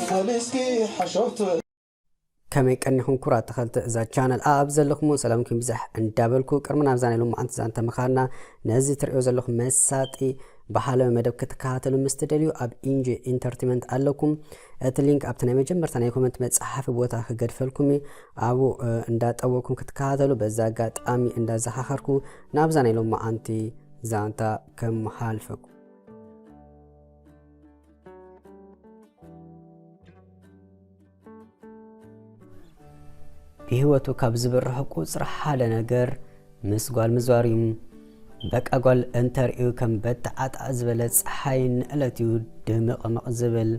خليسكي حشوت كمي كنحن كرات تخلت إذا channel زلخمو سلامكم بزح اندابلكو كرمنا بزاني لهم أنت زانت مخارنا نزي تريو زلخ مساتي بحاله مدب كتكاتلو مستدليو أب إنجي انترتيمنت ألوكم اللينك أبتنا مجمبر تاني كومنت متصحف بوتا خقد فلكمي أبو اندات أولكم كتكاتلو بزاقات أمي اندا زحاخركو نابزاني لهم أنت زانتا كم حالفكو بهوتو ካብ ዝበርሕቁ ጽርሕ ሓለ ነገር ምስ ጓል ምዝዋሪም በቃ ጓል እንተርእዩ ከም በተዓጣ ዝበለ ፀሓይ ንእለትዩ ድምቕምቕ ዝብል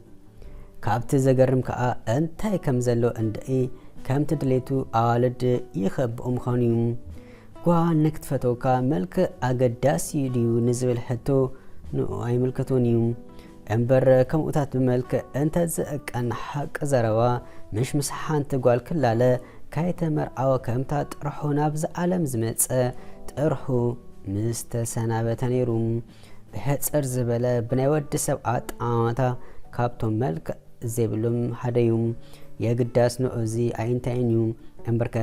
ካብቲ ዘገርም ከዓ እንታይ ከም ዘሎ እንደኢ ከምቲ ድሌቱ ኣዋልድ ይኸብኡ ምዃኑ እዩ ጓል ንክትፈተውካ መልክዕ ኣገዳሲ ድዩ ንዝብል ሕቶ ንኡ ኣይምልከቶን እዩ እምበር ከምኡታት ብመልክዕ እንተዝእቀን ሓቂ ዘረባ ምስ ሓንቲ ጓል ክላለ ካይተመርዓወ ከምታ ጥርሑ ናብዚ ዓለም ዝመፀ ጥርሑ ምስተሰናበተ ነይሩ ብሕፅር ዝበለ ብናይ ወዲ ሰብ ኣጣማታ ካብቶም መልክዕ ዘይብሎም ሓደ እዩ የግዳስ ንኡዚ ኣይንታይን እዩ እምበርከ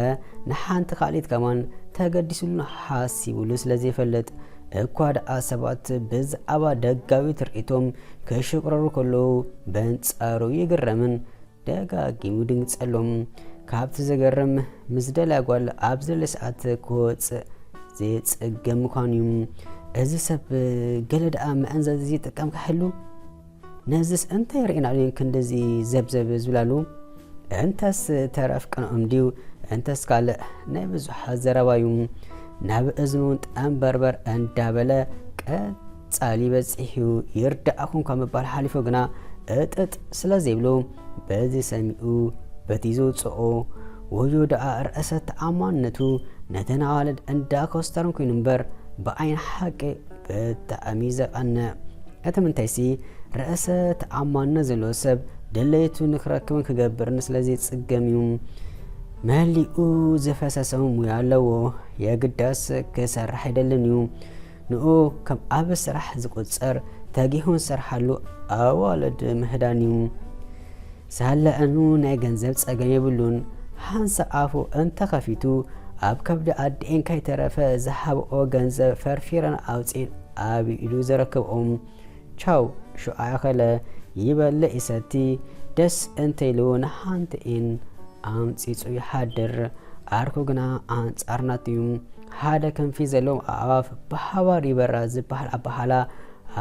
ንሓንቲ ካልኢት ከማን ተገዲሱሉ ሓሲቡሉ ስለዘይፈልጥ እኳ ደኣ ሰባት ብዛዕባ ደጋዊ ትርኢቶም ክሽቅረሩ ከለዉ በንጻሩ ይግረምን ደጋጊሙ ድንግጸሎም ካብቲ ዘገርም ምስ ደልያ ጓል ኣብ ዝደለ ሰዓት ክወፅእ ዘይፅገም ምዃኑ እዩ እዚ ሰብ ገለ ደኣ መእንዘዚ ይጥቀም ክሕሉ ነዚስ እንታይ ርኢና ልን ክንደዚ ዘብዘብ ዝብላሉ እንተስ ተረፍቅንኦም ድዩ እንተስ ካልእ ናይ ብዙሓት ዘረባ እዩ ናብ እዝኑን ጠንበርበር እንዳበለ ቀጻሊ በፂሑ ይርዳእኹም ካብ ምባል ሓሊፉ ግና እጥጥ ስለ ዘይብሎ በዚ ሰሚኡ በቲ ዘውፅኦ ወዮ ደኣ ርእሰ ተኣማንነቱ ነተን ኣዋልድ እንዳኮስተርን ኮይኑ እምበር ብዓይን ሓቂ ብጣዕሚ ዘቐንዕ እቲ ምንታይሲ ርእሰ ተኣማንነት ዘለዎ ሰብ ድሌቱ ንክረክብን ክገብርን ስለዘይፅገም እዩ መሊኡ ዝፈሰሰ ሙያ ኣለዎ የግዳስ ክሰርሕ ኣይደልን እዩ ንኡ ከም ኣብ ስራሕ ዝቁፀር ተጊሁን ሰርሓሉ ኣዋልድ ምህዳን እዩ ሳለአኑ ናይ ገንዘብ ፀገም የብሉን ሓንሳ ኣፉ እንተኸፊቱ ኣብ ከብዲ ኣዲኤን ካይተረፈ ዝሃብኦ ገንዘብ ፈርፊረን ኣውፂን ኣብ ኢሉ ዘረክብኦም ቻው ሹኣያ ኸለ ይበልዕ ይሰቲ ደስ እንተይሉ ንሓንቲኢን ኣምፂፁ ይሓድር ኣርኩ ግና ኣንጻርናት እዩ ሓደ ክንፊ ዘለዎም ኣዕዋፍ ብሓባር ይበራ ዝበሃል ኣባሃላ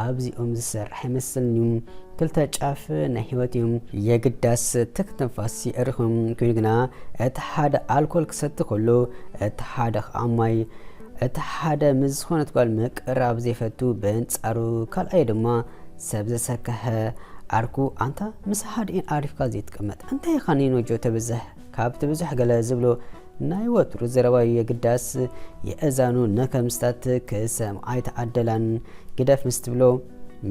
ኣብዚኦም ዝሰርሕ ይመስልኒ ክልተ ጫፍ ናይ ህይወት እዮም የግዳስ ትክትንፋስ ይዕርኹም ኮይኑ ግና እቲ ሓደ ኣልኮል ክሰቲ ከሎ እቲ ሓደ ከኣማይ እቲ ሓደ ምስ ዝኾነት ጓል ምቅራብ ዘይፈቱ በንጻሩ ካልኣይ ድማ ሰብ ዘሰከሐ ኣርኩ ኣንታ ምስ ሓድኢን ኣሪፍካ ዘይትቀመጥ እንታይ ኢኻ ንወጆ ተብዝሕ ካብቲ ብዙሕ ገለ ዝብሎ ናይ ወትሩ ዘረባዩ የግዳስ የእዛኑ ነከምስታት ክሰምዓ ኣይተዓደላን ግደፍ ምስ ትብሎ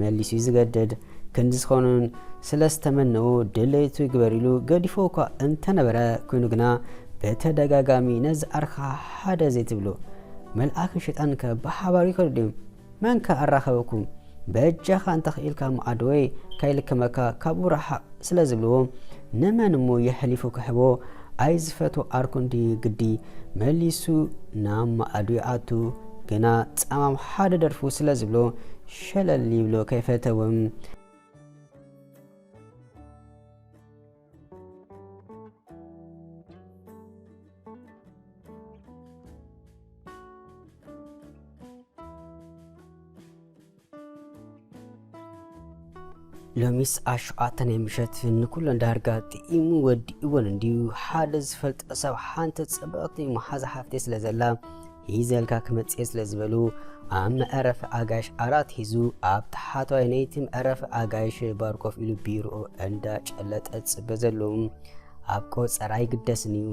መሊሱ ዝገድድ ክንዲ ዝኾኑን ስለዝተመነኡ ድሌቱ ይግበር ኢሉ ገዲፎ እኳ እንተነበረ ኮይኑ ግና በተደጋጋሚ ነዚ ኣርካ ሓደ ዘይትብሎ መልኣክን ሸይጣን ብሓባር ይከዱ ድዮም መንካ ኣራኸበኩም በእጃኻ እንተኽኢልካ መዓድወይ ካይልክመካ ካብኡ ረሓቕ ስለ ዝብልዎ ንመን እሞ የሕሊፉ ክሕቦ ኣይዝፈቱ ኣርኩንዲ ግዲ መሊሱ ናብ ማኣዱ ይኣቱ ግና ጸማም ሓደ ደርፉ ስለ ዝብሎ ሸለል ይብሎ ከይፈተወም ሎሚስ ኣሸዓተ ናይ ምሸት ንኩሉ እንዳርጋ ጥኢሙ ወዲእዎን እንዲዩ ሓደ ዝፈልጥ ሰብ ሓንቲ ጽብቕቲ መሓዛ ሓፍቴ ስለ ዘላ ሂዘልካ ክመጽእ ስለ ዝበሉ ኣብ መዕረፊ ኣጋይሽ ኣራት ሂዙ ኣብ ታሕተዋይ ናይቲ መዕረፊ ኣጋይሽ ባር ኮፍ ኢሉ ቢሮኡ እንዳጨለጠ ጽበ ዘሎ ኣብ ቆፀራ ይግደስን እዩ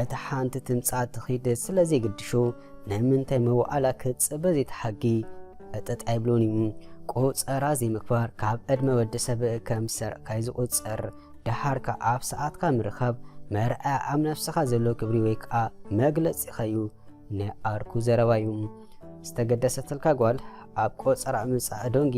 እቲ ሓንቲ ትምጻእ ትኺድ ስለ ዘይግድሾ ንምንታይ መዋዕላ ክጽበ ዘይተሓጊ እጥጥ ኣይብሎን እዩ ቆፀራ ዘይምክባር ካብ ዕድመ ወዲ ሰብ ከም ሰርካይ ዝቁፀር ድሓርካ ኣብ ሰዓትካ ምርኻብ መርዓ ኣብ ነፍስኻ ዘሎ ክብሪ ወይ ከዓ መግለፂ ኸዩ ንኣርኩ ዘረባ እዩ ዝተገደሰትልካ ጓል ኣብ ቆፀራ ምምፃእ ዶንጊ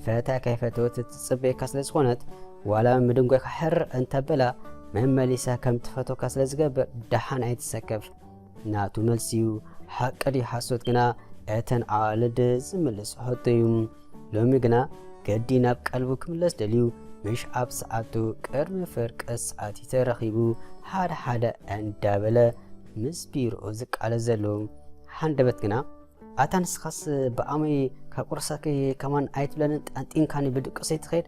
ፈታ ከይፈተወት ትፅበየካ ስለ ዝኾነት ولا مدنقوي حر انت بلا ممليسا كم تفتوكا سلازقبر دحان ايتسكف ناتو ملسيو حق دي حاسوت قنا اتن عالد زملس حطيوم لومي قنا قدينا بقلبو كملس دليو مش عب ساعتو قرم فرق ساعتي ترخيبو حاد اندابلا مسبير اوزق على زلو حندبت قنا اتانس خاص بأمي كقرصاكي كمان ايت بلن انتين كاني بدق سيت خير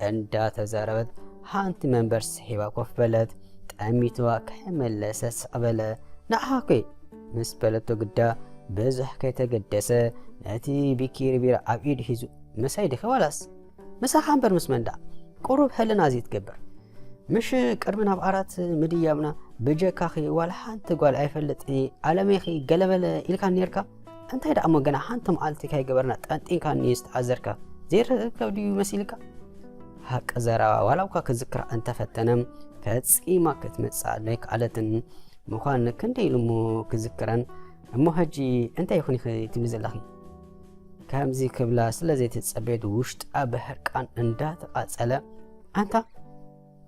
اندا تزاربت هانت منبرس حيوا كوف بلد تأميتوا كملسس قبل نعاكي مس بلدو قدا بزح كي تقدسه ناتي بكير بير عبيد حيزو مسايد خوالاس مسا خامبر مسمندا قروب هلنا زي تقبر مش قرمنا بقرات مديامنا بجكاخي ولا حانت قوال ايفلطني علميخي قلبل إلكان نيركا انت يدا أمو قنا حانت مقالتك هاي قبرنا انتين كان نيست عزركا زير كوديو مسيلكا حق زرا ولوكا كذكر انت فتنم فاتسقيما كتمصا ليك علتن مخان كندي لمو كذكرن امو هجي انت يخوني خي تبزلخي كامزي كبلا سلازي تتصبيد وشط ابهرقان اندا تقاصله انت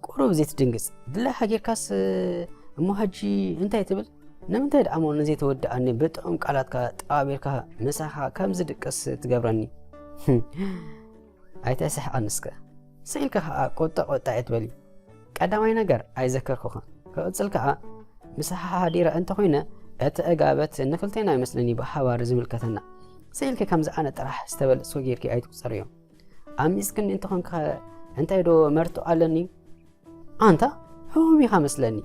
قروب زيت دنگس دلا حجيركاس امو هجي انت يتبل نمنتد امون زي تودعني بطعم قالاتكا طابيركا مساخا كامز دقس تغبرني ايتسح انسكا سيلكا قطع يتبلي قداماي ነገር አይዘከርኩኸ ከጽልካ مساحه هاديره انت خوينا اتاغابت نكلتينا يመስلني بحوار زملكتنا سيلك كم زعنا طرح استبل سوغيركي ايتقصريو اميسكن انت خنك انت يدو مرتو علني انت هومي خمسلني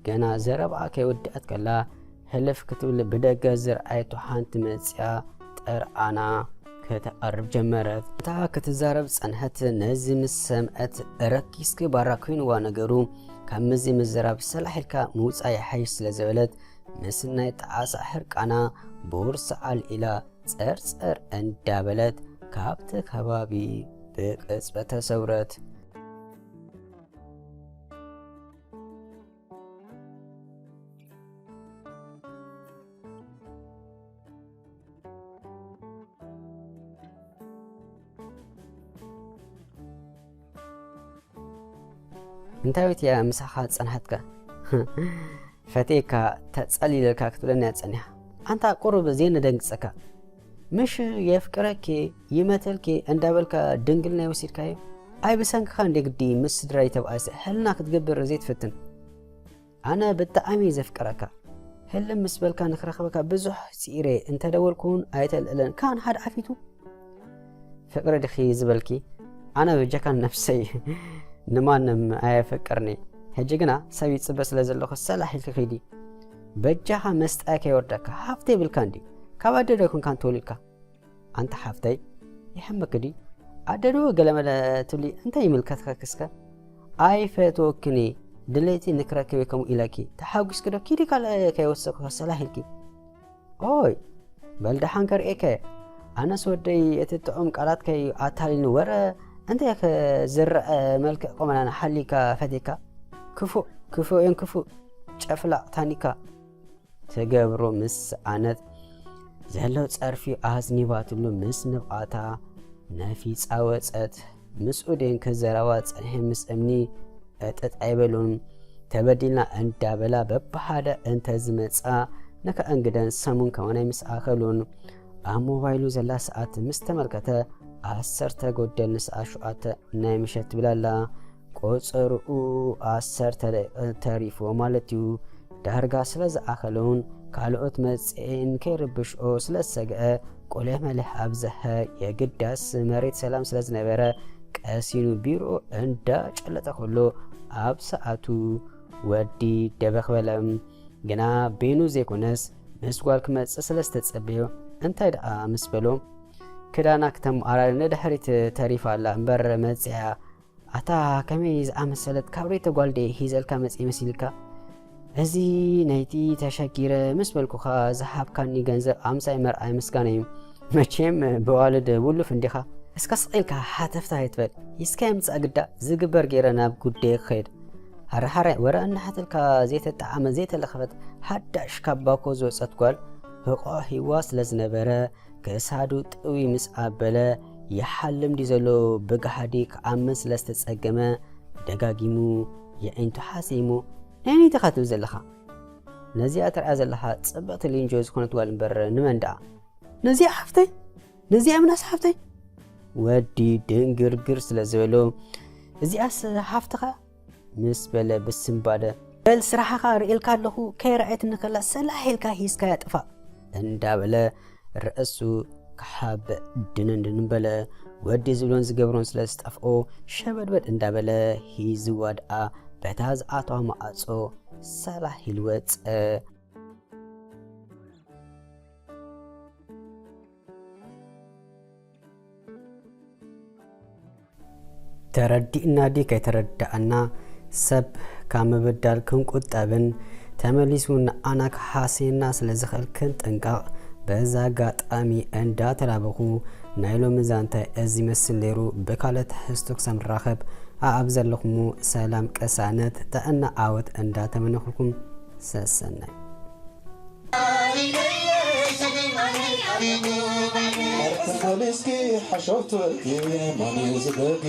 كنا زربا كيودات كلا هلف كتبل بدغزر ايتو حانت مصيا طرعنا كتقرب جمرت تا كتزارب صنحت نزم السمعت ركيسك باراكين ونغرو كمزي مزراب سلاحلكا موصا يحيش سلازبلت مسنا تعاص حرقانا بورس على الى صرصر اندابلت كابت كبابي بقصبة سورت انتاويت يا مساحات صنحتك فتيكا تتصلي لك كتبلنا تصنيها انت قرب زين دنقصك مش يفكرك يمثلك اندابلك دنقلنا يوسيركاي اي بسنك خان دي مسدراي تبقاس هلنا كتقبر زيت فتن انا بتعامي زفكرك هل مسبلك نخرخبك بزح سيري انت دولكون ايتل الان كان حد عفيتو فكر دخي زبلكي انا بجكان نفسي نمانم ايفكرني هجينا سوي صبس لزلخ سلاحلك خيدي بجها مستاك يوردك حفتي بالكاندي كبادركون كان توليكا انت حفتي يحمك دي ادرو قلمله تولي انت يملكتك كسكا اي فتوكني دليتي نكرك بكم الىكي تحاوس كده كيدي قال كيوسك سلاحلك اوي بلدحان كرئك انا سودي اتطعم قالات كي اتالين ورا انت ياك زرع ملك قمنا حليكا فتيكا كفو ينكفو ጨፍላ ታኒካ ተገብሮ ምስ አነት ዘለው ጸርፊ አዝኒባትሉ ምስ ንባታ ነፊ ጻወጸት ምስኡዴን ከዘራዋ ጸህ ምስ እምኒ እጥጥ አይበሉን ተበዲልና እንዳበላ በባሃደ እንተ ዝመጻ ነከ እንግደን ሰሙን ከሆነ ምስ አኸሉን አሞባይሉ ዘላ ሰዓት ምስ ተመልከተ 10 ተጎደል ሰዓት ሹአተ ናይ ምሸት ብላላ ቆጽሩኡ 10 ተሪፎ ማለትዩ ዳርጋ ስለዛ አኸሉን ካልኦት መጽኤን ከርብሽኦ ስለሰገ ቆለ መልህ አብዘህ የግዳስ መሬት ሰላም ስለዝነበረ ቀሲኑ ቢሮ እንዳ ጨለጠ ሁሉ አብ ሰዓቱ ወዲ ደበኽበለም ግና ቤኑ ዘይኮነስ መስጓል ክመጽ ስለስተጸበዮ እንታይ ዳ መስበሎ ክዳና ከተም አራነ ደህሪት ተሪፋላ እንበር መጽያ አታ ከመይዝ አመሰለት ካብሬተ ጓልዴ ሂዘልካ መጽ መስልካ እዚ ናይቲ ተሸጊረ መስበልኩኻ ዘሓብካኒ ገንዘብ አምሳይ መርአይ ምስጋናዩ መቼም በዋልድ ውሉፍ እንዲኻ እስከ ስቂልካ ሓተፍታ ይትበል ይስካይ ምጽግዳ ዝግበር ገረናብ ጉዳይ ኸይድ ሃራሃራ ወራና ሓተልካ ዘይተጣዓመ ዘይተለኸበት ሓዳሽ ካባኮ ዝወጸት ጓል ህቆ ሂዋ ስለዝነበረ ከሳዱ ጥዊ ምስ አበለ يحلم دي زلو بغحدي كامن سلستጸገመ ደጋጊሙ የአይንቱ ሓሲሙ ናይኒ ተኻትብ ዘለኻ ነዚኣ ተርኣ ዘለኻ ጽብቕቲ ሊንጆ ዝኾነት ጓል እምበር ንመንደኣ ነዚኣ ሓፍተይ ነዚኣ ምናስ ሓፍተይ ወዲ ድንግርግር ስለ ዝበሎ እዚኣስ ሓፍትኻ ምስ በለ ብስምባደ በል ስራሕኻ ርኢልካ ኣለኹ ከይረኣየት ንኸላ ሰላሒልካ ሂዝካ ያጥፋእ እንዳበለ ርእሱ ክሓብ ድንን በለ ወዲ ዝብሎን ዝገብሮን ስለ ዝጠፍኦ ሸበድበድ እንዳበለ ሂዝዋ ድኣ በታ ዝኣተዋ ማዕጾ ሰላሒል ወፀ ተረዲእና ዲ ከይተረዳእና ሰብ ካብ ምብዳል ክንቁጠብን ተመሊሱ ንኣና ክሓሴና ስለ ዝኽእል ክንጥንቀቕ በዛ አጋጣሚ እንዳተላበኹ ናይ ሎሚ ዛንታይ እዚ መስል ነይሩ ብካልኦት ትሕዝቶ ክሳብ ንራኸብ ኣብ ዘለኹሙ ሰላም ቀሳነት ጥዕና ዓወት እንዳተመነኽልኩም ሰሰናይ حشرت ماني زبق